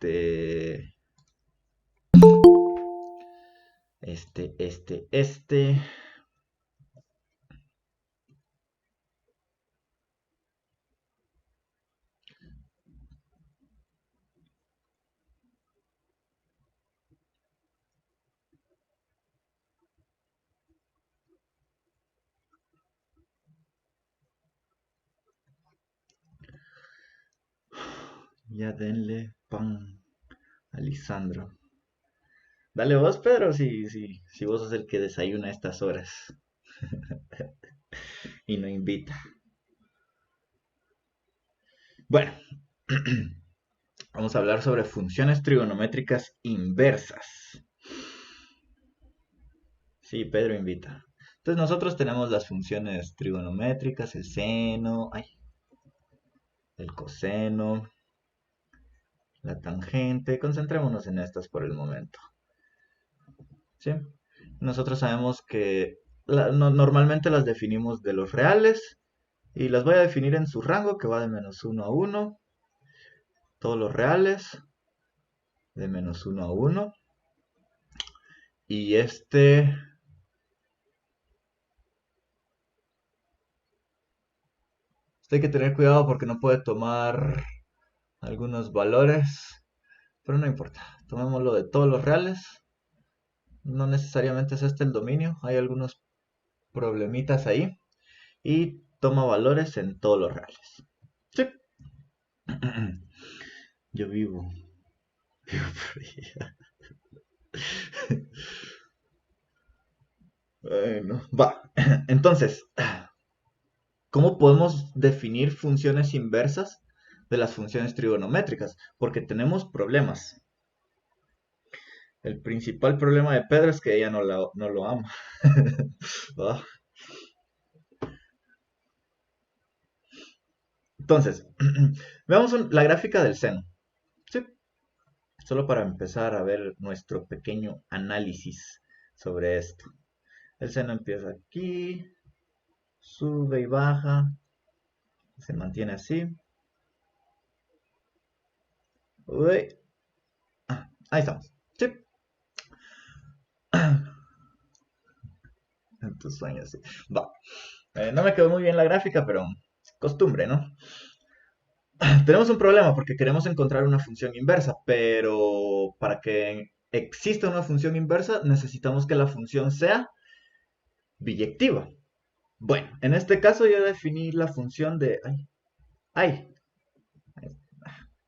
este. Ya denle pan a Lisandro. Dale vos, Pedro, si vos sos el que desayuna a estas horas y no invita. Bueno, vamos a hablar sobre funciones trigonométricas inversas. Sí, Pedro invita. Entonces nosotros tenemos las funciones trigonométricas, el seno, el coseno, la tangente. Concentrémonos en estas por el momento. ¿Sí? Nosotros sabemos que normalmente las definimos de los reales y las voy a definir en su rango que va de menos 1 a 1. Todos los reales de menos 1 a 1. Y esto hay que tener cuidado porque no puede tomar algunos valores, pero no importa. Tomémoslo de todos los reales. No necesariamente es este el dominio, hay algunos problemitas ahí. Y toma valores en todos los reales. Sí. Yo vivo por ella. Bueno, va. Entonces, ¿cómo podemos definir funciones inversas de las funciones trigonométricas? Porque tenemos problemas. El principal problema de Pedro es que ella no lo ama. ¿Va? Entonces, veamos la gráfica del seno. Sí, solo para empezar a ver nuestro pequeño análisis sobre esto. El seno empieza aquí, sube y baja, se mantiene así. Uy. Ahí estamos. Sí. En tus sueños, sí. Va. No me quedó muy bien la gráfica, pero costumbre, ¿no? Tenemos un problema porque queremos encontrar una función inversa, pero para que exista una función inversa necesitamos que la función sea biyectiva. Bueno, en este caso yo definí la función de... ¡Ay!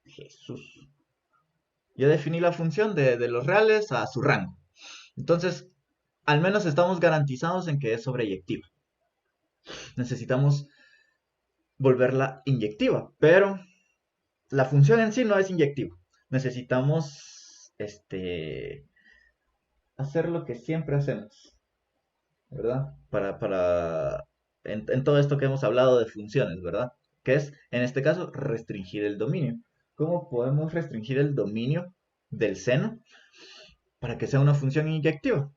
Jesús. Yo definí la función de los reales a su rango. Entonces, al menos estamos garantizados en que es sobreyectiva. Necesitamos volverla inyectiva, pero la función en sí no es inyectiva. Necesitamos hacer lo que siempre hacemos, ¿verdad? En todo esto que hemos hablado de funciones, ¿verdad? Que es, en este caso, restringir el dominio. ¿Cómo podemos restringir el dominio del seno para que sea una función inyectiva?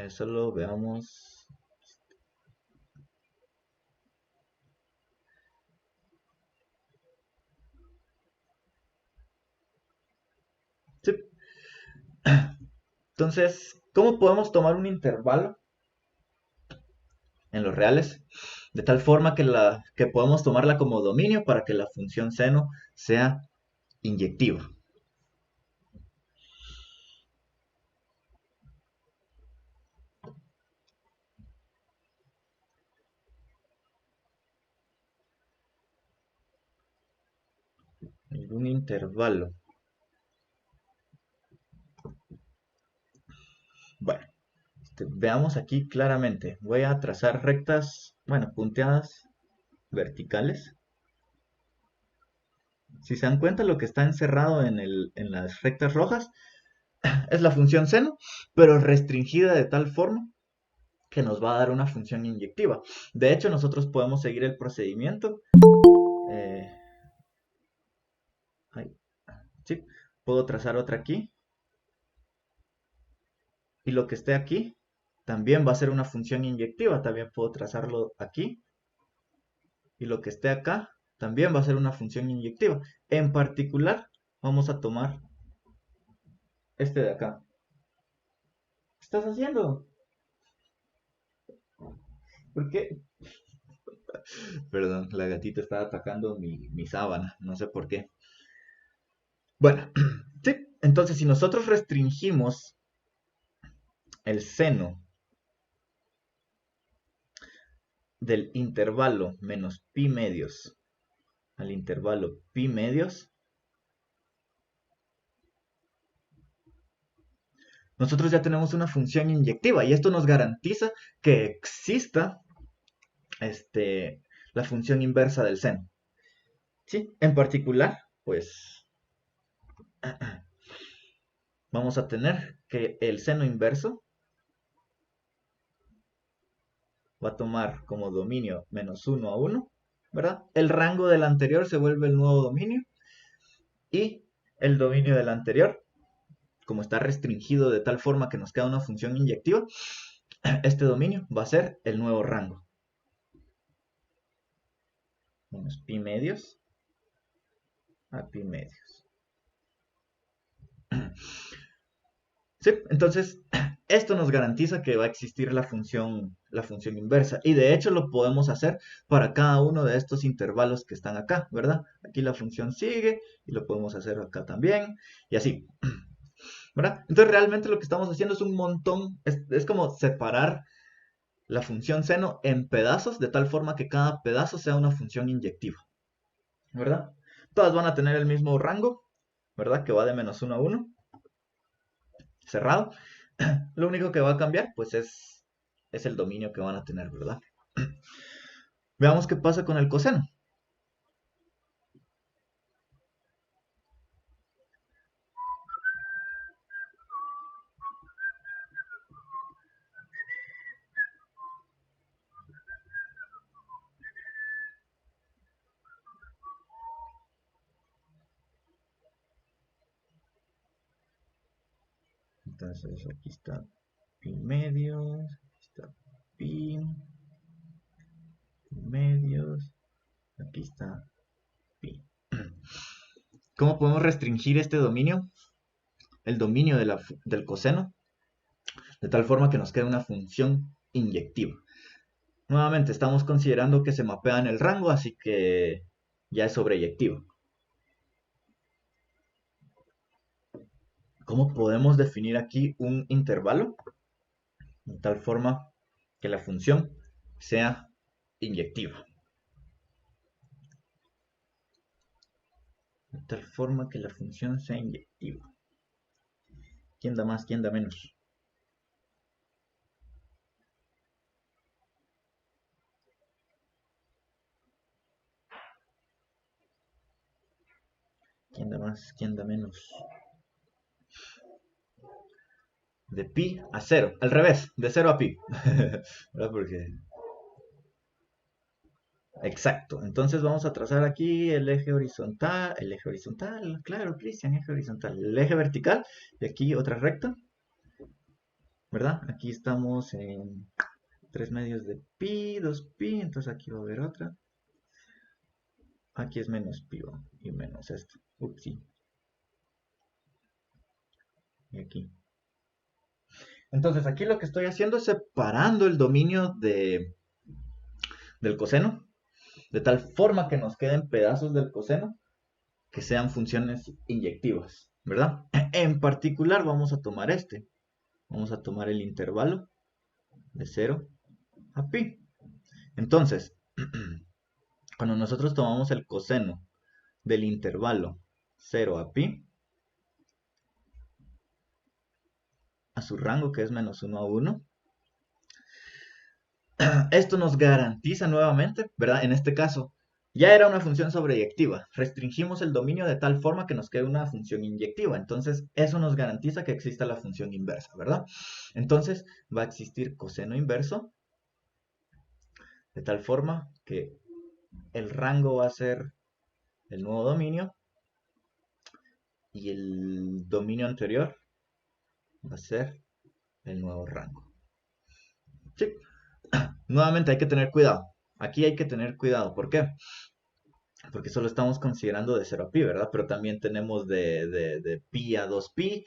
Solo veamos. Sí. Entonces, ¿cómo podemos tomar un intervalo en los reales de tal forma que podamos tomarla como dominio para que la función seno sea inyectiva? Un intervalo. Bueno, veamos aquí claramente. Voy a trazar rectas, bueno, punteadas verticales. Si se dan cuenta, lo que está encerrado en las rectas rojas es la función seno, pero restringida de tal forma que nos va a dar una función inyectiva. De hecho, nosotros podemos seguir el procedimiento. Eh, sí, puedo trazar otra aquí. Y lo que esté aquí también va a ser una función inyectiva. También puedo trazarlo aquí. Y lo que esté acá también va a ser una función inyectiva. En particular, vamos a tomar este de acá. ¿Qué estás haciendo? ¿Por qué? Perdón, la gatita estaba atacando mi sábana, no sé por qué. Bueno, sí, entonces si nosotros restringimos el seno del intervalo menos pi medios al intervalo pi medios, nosotros ya tenemos una función inyectiva y esto nos garantiza que exista la función inversa del seno. ¿Sí? En particular, pues vamos a tener que el seno inverso va a tomar como dominio menos 1 a 1, ¿verdad? El rango del anterior se vuelve el nuevo dominio y el dominio del anterior, como está restringido de tal forma que nos queda una función inyectiva, este dominio va a ser el nuevo rango. Menos pi medios a pi medios. ¿Sí? Entonces, esto nos garantiza que va a existir la función inversa. Y de hecho lo podemos hacer para cada uno de estos intervalos que están acá, ¿verdad? Aquí la función sigue y lo podemos hacer acá también. Y así, ¿verdad? Entonces realmente lo que estamos haciendo es un montón, es como separar la función seno en pedazos de tal forma que cada pedazo sea una función inyectiva, ¿verdad? Todas van a tener el mismo rango, ¿verdad? Que va de menos 1 a 1, cerrado. Lo único que va a cambiar, pues es el dominio que van a tener, ¿verdad? Veamos qué pasa con el coseno. Entonces aquí está pi medios, aquí está pi medios, aquí está pi. ¿Cómo podemos restringir este dominio? El dominio del coseno, de tal forma que nos quede una función inyectiva. Nuevamente, estamos considerando que se mapea en el rango, así que ya es sobreyectivo. ¿Cómo podemos definir aquí un intervalo? De tal forma que la función sea inyectiva. De tal forma que la función sea inyectiva. ¿Quién da más? ¿Quién da menos? ¿Quién da más? ¿Quién da menos? De pi a 0. Al revés, de 0 a pi. ¿Verdad? Porque... Exacto. Entonces vamos a trazar aquí el eje horizontal, claro, Cristian, eje horizontal, el eje vertical, y aquí otra recta, ¿verdad? Aquí estamos en 3 medios de pi, 2 pi, entonces aquí va a haber otra. Aquí es menos pi y menos esto. Upsi. Y aquí. Entonces aquí lo que estoy haciendo es separando el dominio del coseno, de tal forma que nos queden pedazos del coseno que sean funciones inyectivas, ¿verdad? En particular vamos a tomar este. Vamos a tomar el intervalo de 0 a pi. Entonces, cuando nosotros tomamos el coseno del intervalo 0 a pi, a su rango que es menos 1 a 1, esto nos garantiza nuevamente, ¿verdad? En este caso, ya era una función sobreyectiva. Restringimos el dominio de tal forma que nos quede una función inyectiva. Entonces, eso nos garantiza que exista la función inversa, ¿verdad? Entonces, va a existir coseno inverso de tal forma que el rango va a ser el nuevo dominio y el dominio anterior va a ser el nuevo rango. Sí. Nuevamente hay que tener cuidado. Aquí hay que tener cuidado. ¿Por qué? porque solo estamos considerando de 0 a pi, ¿verdad? Pero también tenemos de pi a 2 pi,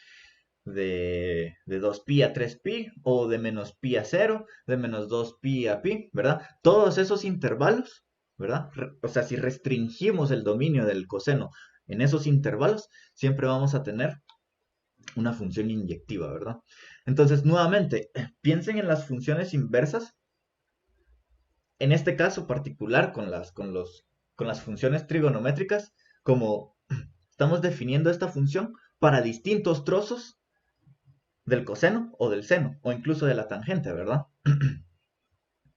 de 2 pi a 3 pi, o de menos pi a 0, de menos 2 pi a pi, ¿verdad? Todos esos intervalos, ¿verdad? O sea, si restringimos el dominio del coseno en esos intervalos, siempre vamos a tener una función inyectiva, ¿verdad? Entonces, nuevamente, piensen en las funciones inversas, en este caso particular con las funciones trigonométricas, como estamos definiendo esta función para distintos trozos del coseno o del seno, o incluso de la tangente, ¿verdad?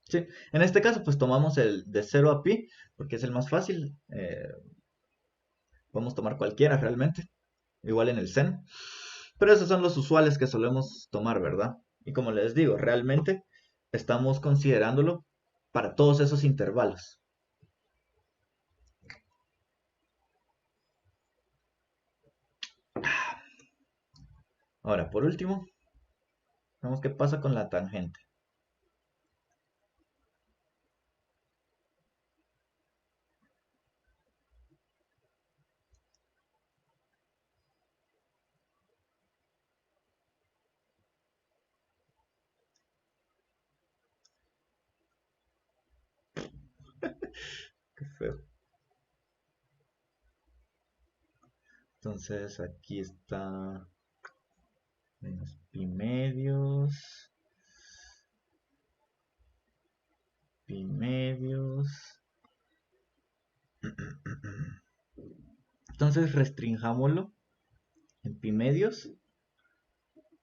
Sí, en este caso pues tomamos el de 0 a pi, porque es el más fácil, podemos tomar cualquiera realmente, igual en el seno, pero esos son los usuales que solemos tomar, ¿verdad? Y como les digo, realmente estamos considerándolo para todos esos intervalos. Ahora, por último, vemos qué pasa con la tangente. Qué feo. Entonces aquí está menos pi medios, pi medios. Entonces restrinjámoslo en pi medios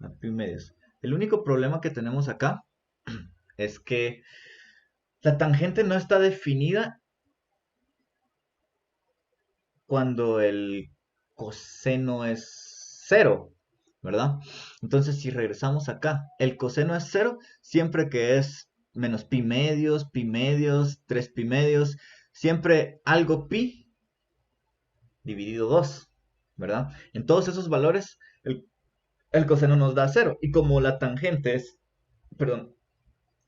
a pi medios. El único problema que tenemos acá es que la tangente no está definida cuando el coseno es cero, ¿verdad? Entonces, si regresamos acá, el coseno es cero siempre que es menos pi medios, 3 pi medios, siempre algo pi dividido 2, ¿verdad? En todos esos valores, el coseno nos da cero. Y como la tangente es, perdón,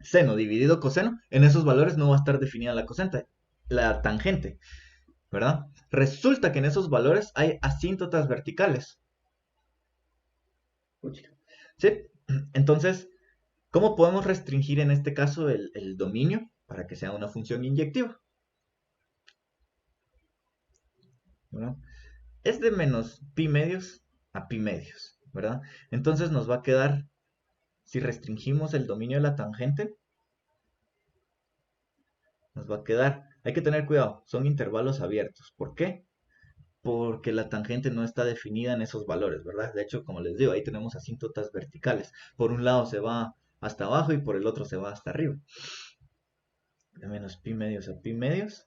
seno dividido coseno, en esos valores no va a estar definida la tangente, ¿verdad? Resulta que en esos valores hay asíntotas verticales. ¿Sí? Entonces, ¿cómo podemos restringir en este caso el dominio para que sea una función inyectiva? ¿Verdad? Es de menos pi medios a pi medios, ¿verdad? Entonces nos va a quedar, si restringimos el dominio de la tangente, nos va a quedar, hay que tener cuidado, son intervalos abiertos. ¿Por qué? Porque la tangente no está definida en esos valores, ¿verdad? De hecho, como les digo, ahí tenemos asíntotas verticales. Por un lado se va hasta abajo y por el otro se va hasta arriba. De menos pi medios a pi medios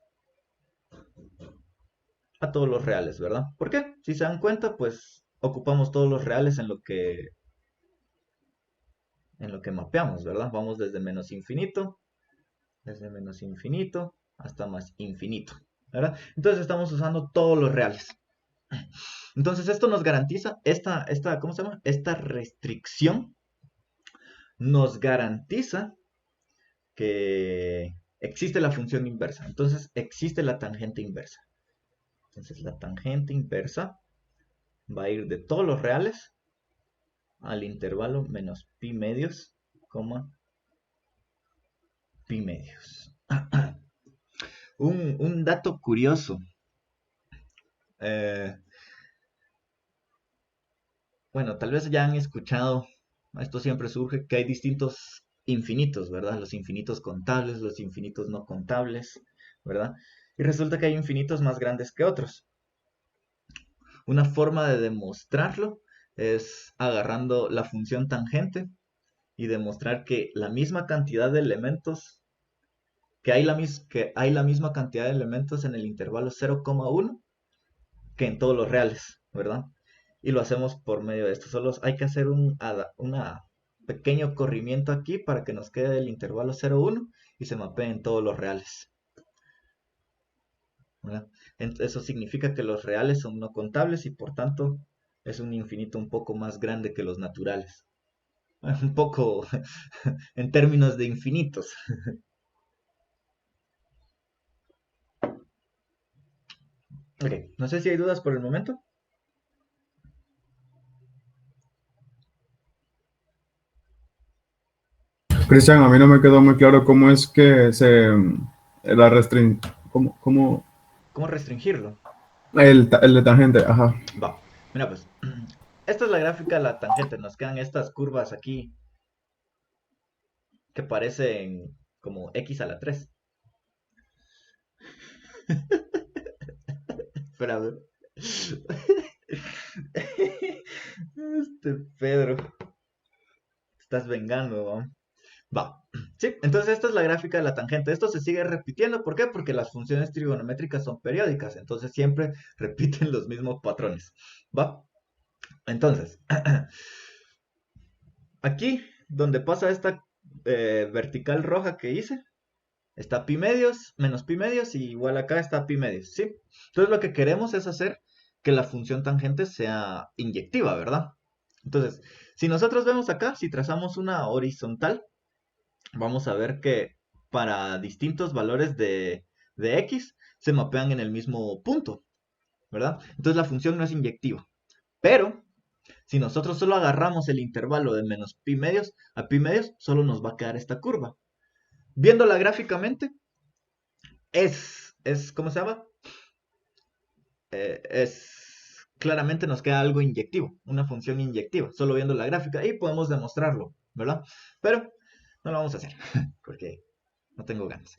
a todos los reales, ¿verdad? ¿Por qué? Si se dan cuenta, pues ocupamos todos los reales en lo que mapeamos, ¿verdad? Vamos desde menos infinito hasta más infinito, ¿verdad? Entonces estamos usando todos los reales. Entonces esto nos garantiza, ¿cómo se llama? Esta restricción nos garantiza que existe la función inversa. Entonces existe la tangente inversa. Entonces la tangente inversa va a ir de todos los reales al intervalo menos pi medios, coma, pi medios. Un dato curioso. eh, bueno, tal vez ya han escuchado, esto siempre surge, que hay distintos infinitos, ¿verdad? Los infinitos contables, los infinitos no contables, ¿verdad? Y resulta que hay infinitos más grandes que otros. Una forma de demostrarlo es agarrando la función tangente y demostrar que la misma cantidad de elementos, que hay la misma cantidad de elementos en el intervalo 0,1 que en todos los reales, ¿verdad? Y lo hacemos por medio de esto. Solo hay que hacer un pequeño corrimiento aquí para que nos quede el intervalo 0,1 y se mapee en todos los reales, ¿verdad? Eso significa que los reales son no contables y por tanto es un infinito un poco más grande que los naturales. Un poco en términos de infinitos. Ok, no sé si hay dudas por el momento. Cristian, a mí no me quedó muy claro cómo es que se la restring, cómo ¿Cómo restringirlo? el de tangente, ajá. Va, mira pues, esta es la gráfica de la tangente, nos quedan estas curvas aquí que parecen como x a la 3. Espera, a ver. Este Pedro, te estás vengando, ¿no? Va. Sí, entonces esta es la gráfica de la tangente. Esto se sigue repitiendo. ¿Por qué? Porque las funciones trigonométricas son periódicas. Entonces siempre repiten los mismos patrones. Va. Entonces, aquí donde pasa esta vertical roja que hice, está pi medios menos pi medios y igual acá está pi medios. ¿Sí? Entonces lo que queremos es hacer que la función tangente sea inyectiva, ¿verdad? Entonces, si nosotros vemos acá, si trazamos una horizontal, vamos a ver que para distintos valores de x se mapean en el mismo punto, ¿verdad? Entonces la función no es inyectiva. Pero si nosotros solo agarramos el intervalo de menos pi medios a pi medios, solo nos va a quedar esta curva. Viéndola gráficamente, ¿cómo se llama? Claramente nos queda algo inyectivo, una función inyectiva, solo viendo la gráfica y podemos demostrarlo, ¿verdad? Pero no lo vamos a hacer, porque no tengo ganas.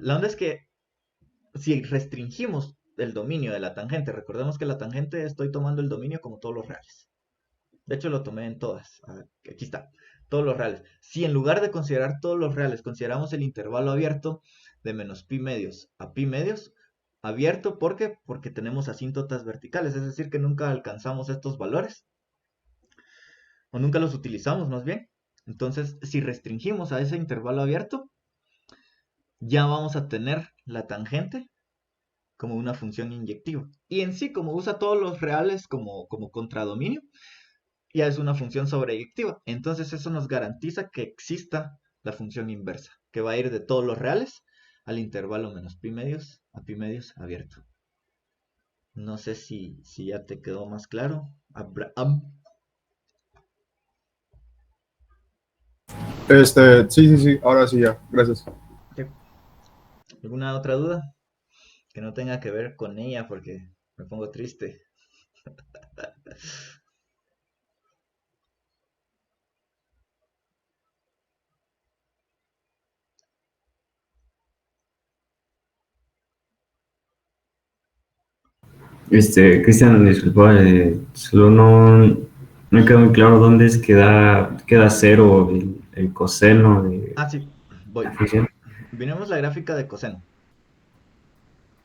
La onda es que si restringimos el dominio de la tangente, recordemos que la tangente estoy tomando el dominio como todos los reales. De hecho lo tomé en todas. Aquí está. Todos los reales. Si en lugar de considerar todos los reales, consideramos el intervalo abierto de menos pi medios a pi medios, abierto, ¿por qué? Porque tenemos asíntotas verticales, es decir, que nunca alcanzamos estos valores, o nunca los utilizamos más bien. Entonces, si restringimos a ese intervalo abierto, ya vamos a tener la tangente como una función inyectiva. Y en sí, como usa todos los reales como contradominio, ya es una función sobreyectiva. Entonces eso nos garantiza que exista la función inversa, que va a ir de todos los reales al intervalo menos pi medios a pi medios abierto. No sé si ya te quedó más claro, Abraham. Sí, sí, sí, ahora sí ya, gracias. ¿Alguna otra duda que no tenga que ver con ella? Porque me pongo triste. Cristian, disculpa, solo no me quedó muy claro dónde es que queda cero el coseno de Ah, sí, la voy. función. Miremos la gráfica de coseno.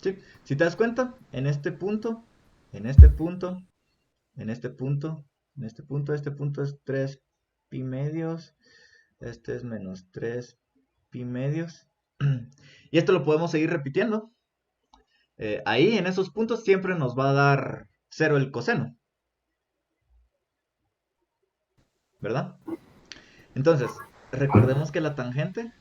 ¿Sí? Si te das cuenta, en este punto, en este punto, en este punto, en este punto es 3 pi medios, este es menos 3 pi medios. Y esto lo podemos seguir repitiendo. Ahí en esos puntos siempre nos va a dar cero el coseno, ¿verdad? Entonces, recordemos que la tangente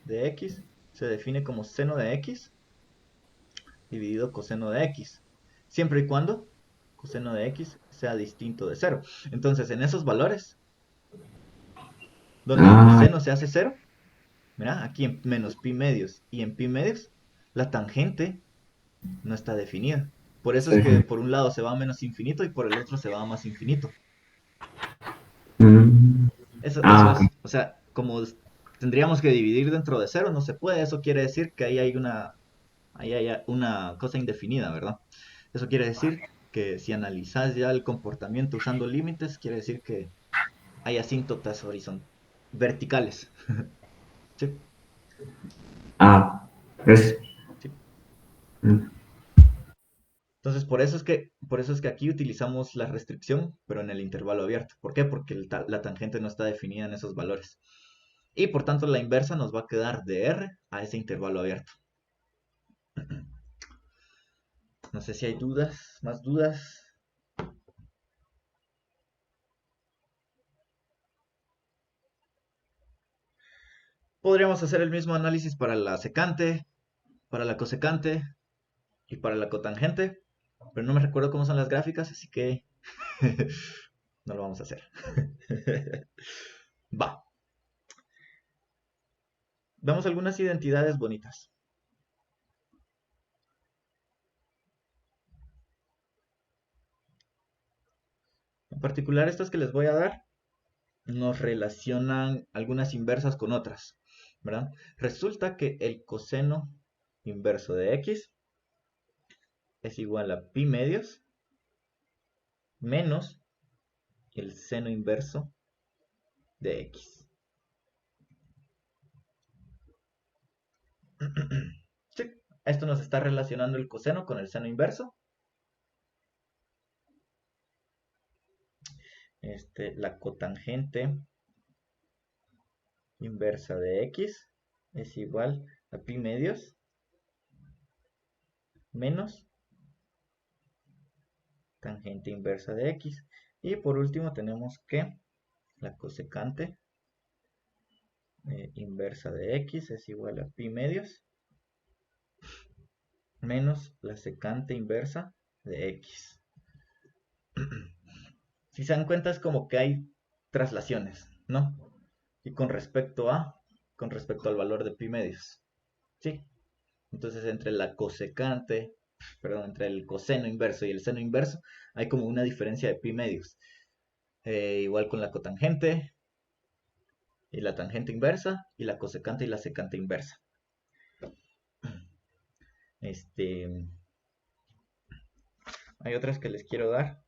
de x se define como seno de x dividido coseno de x, siempre y cuando coseno de x sea distinto de cero. Entonces, en esos valores, donde el Ah, coseno se hace cero, mira, aquí en menos pi medios y en pi medios, la tangente no está definida. Por eso es que sí. por un lado se va a menos infinito y por el otro se va a más infinito. Mm, Eso ah, es, o sea, como tendríamos que dividir dentro de cero, no se puede. Eso quiere decir que ahí hay una cosa indefinida, ¿verdad? Eso quiere decir que si analizas ya el comportamiento usando límites, quiere decir que hay asíntotas verticales. ¿Sí? pues, ¿Sí? mm, Entonces, por eso es que aquí utilizamos la restricción, pero en el intervalo abierto. ¿Por qué? Porque la tangente no está definida en esos valores. Y por tanto, la inversa nos va a quedar de R a ese intervalo abierto. No sé si hay dudas, más dudas. Podríamos Podríamos hacer el mismo análisis para la secante, para la cosecante y para la cotangente, pero no me recuerdo cómo son las gráficas, así que no lo vamos a hacer. Va. Damos algunas identidades bonitas. En particular, estas que les voy a dar nos relacionan algunas inversas con otras, ¿verdad? Resulta que el coseno inverso de x es igual a pi medios menos el seno inverso de x. Sí, esto nos está relacionando el coseno con el seno inverso. La cotangente inversa de x es igual a pi medios menos tangente inversa de x. Y por último tenemos que la cosecante inversa de x es igual a pi medios menos la secante inversa de x. Si se dan cuenta es como que hay traslaciones, ¿no? Y con respecto al valor de pi medios, ¿sí? Entonces entre entre el coseno inverso y el seno inverso hay como una diferencia de pi medios. Igual con la cotangente y la tangente inversa y la cosecante y la secante inversa. Hay otras que les quiero dar.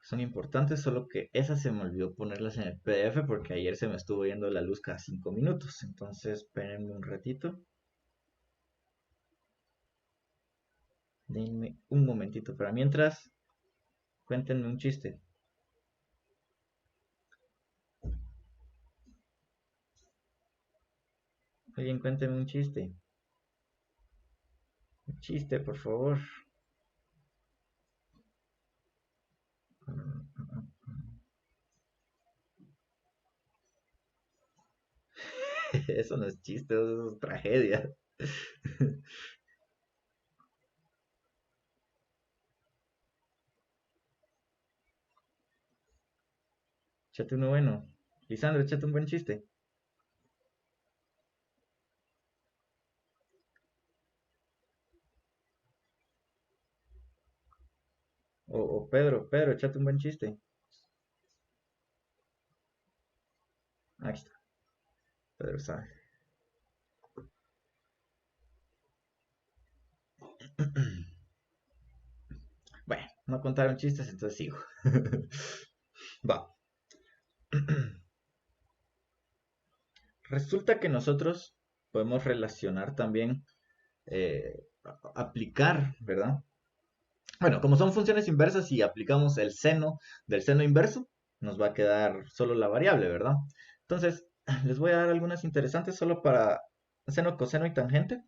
Son importantes, solo que esas se me olvidó ponerlas en el PDF porque ayer se me estuvo yendo la luz cada 5 minutos. Entonces, espérenme un ratito. Denme un momentito. Pero mientras, cuéntenme un chiste. Alguien cuéntenme un chiste. Un chiste, por favor. Eso no es chiste, eso es tragedia. Échate uno bueno. Lisandro, échate un buen chiste. O Pedro, échate un buen chiste. Ahí está. Pedro sabe. Bueno, no contaron chistes, entonces sigo. Va. Resulta que nosotros podemos relacionar también, aplicar, ¿verdad? Bueno, como son funciones inversas y aplicamos el seno del seno inverso, nos va a quedar solo la variable, ¿verdad? Entonces, les voy a dar algunas interesantes solo para seno, coseno y tangente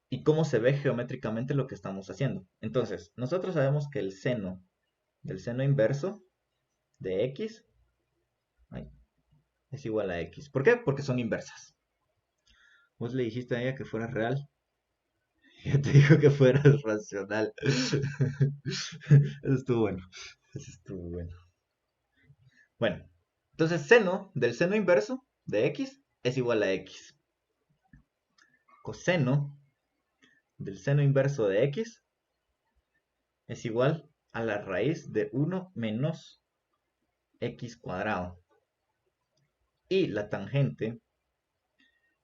y cómo se ve geométricamente lo que estamos haciendo. Entonces, nosotros sabemos que el seno del seno inverso de x es igual a x. ¿Por qué? Porque son inversas. Vos le dijiste a ella que fuera real. Ella te dijo que fueras racional. Eso estuvo bueno. Eso estuvo bueno. Bueno, entonces seno del seno inverso de x es igual a x. Coseno del seno inverso de x es igual a la raíz de 1 menos x cuadrado. Y la tangente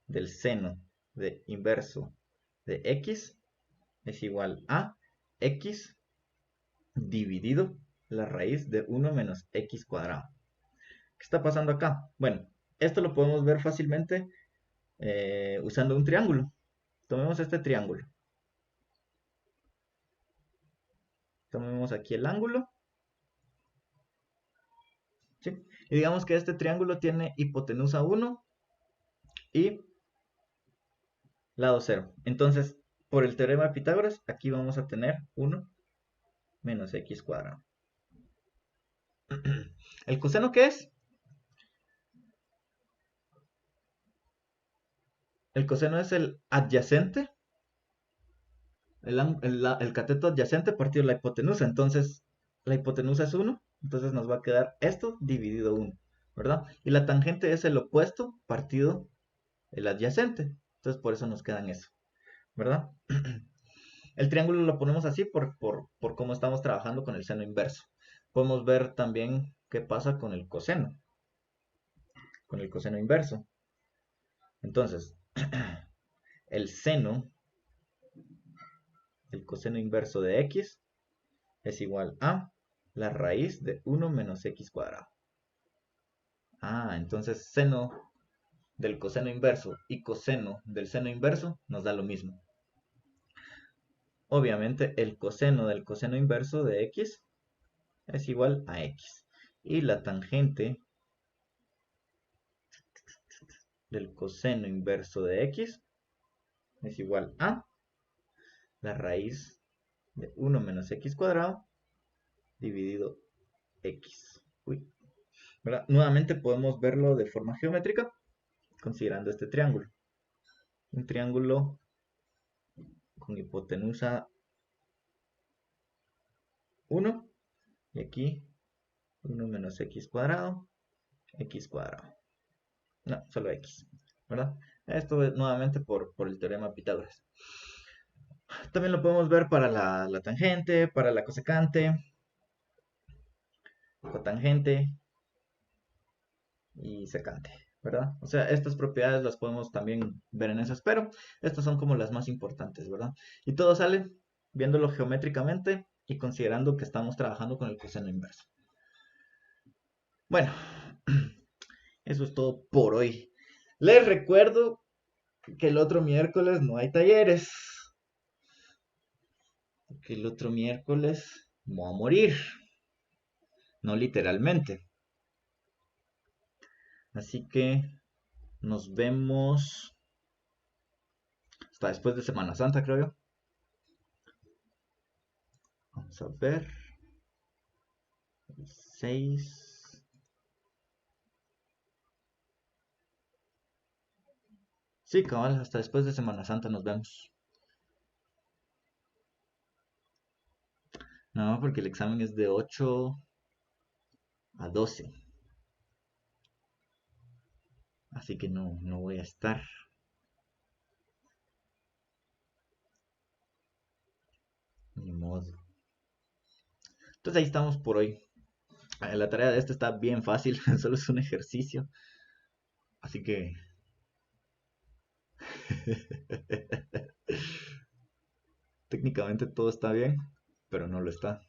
del seno de inverso de x es igual a x dividido la raíz de 1 menos x cuadrado. ¿Qué está pasando acá? Bueno, esto lo podemos ver fácilmente usando un triángulo. Tomemos este triángulo. Tomemos aquí el ángulo. ¿Sí? Y digamos que este triángulo tiene hipotenusa 1 y lado 0. Entonces, por el teorema de Pitágoras, aquí vamos a tener 1 menos x cuadrado. ¿El coseno qué es? El coseno es el adyacente, el cateto adyacente partido la hipotenusa. Entonces, la hipotenusa es 1, entonces nos va a quedar esto dividido 1, ¿verdad? Y la tangente es el opuesto partido el adyacente. Entonces, por eso nos quedan eso, ¿verdad? El triángulo lo ponemos así por cómo estamos trabajando con el seno inverso. Podemos ver también qué pasa con el coseno inverso. Entonces, el seno, el coseno inverso de x es igual a la raíz de 1 menos x cuadrado. Entonces seno del coseno inverso y coseno del seno inverso nos da lo mismo. Obviamente el coseno del coseno inverso de x es igual a x. Y la tangente del coseno inverso de x es igual a la raíz de 1 menos x cuadrado dividido x. ¿Verdad? Nuevamente podemos verlo de forma geométrica considerando este triángulo. Un triángulo con hipotenusa 1 y aquí 1 menos x cuadrado, x cuadrado. No, solo x, ¿verdad? Esto es nuevamente por el teorema de Pitágoras. También lo podemos ver para la tangente, para la cosecante, cotangente y secante, ¿verdad? O sea, estas propiedades las podemos también ver en esas, pero estas son como las más importantes, ¿verdad? Y todo sale viéndolo geométricamente y considerando que estamos trabajando con el coseno inverso. Bueno, eso es todo por hoy. Les recuerdo que el otro miércoles no hay talleres. Porque el otro miércoles voy a morir. No literalmente. Así que nos vemos hasta después de Semana Santa, creo yo. Vamos a ver. 6. Sí, cabal, hasta después de Semana Santa nos vemos. No, porque el examen es de 8 a 12. Así que no voy a estar. Ni modo. Entonces ahí estamos por hoy. La tarea de este está bien fácil, solo es un ejercicio. Así que... técnicamente todo está bien, pero no lo está.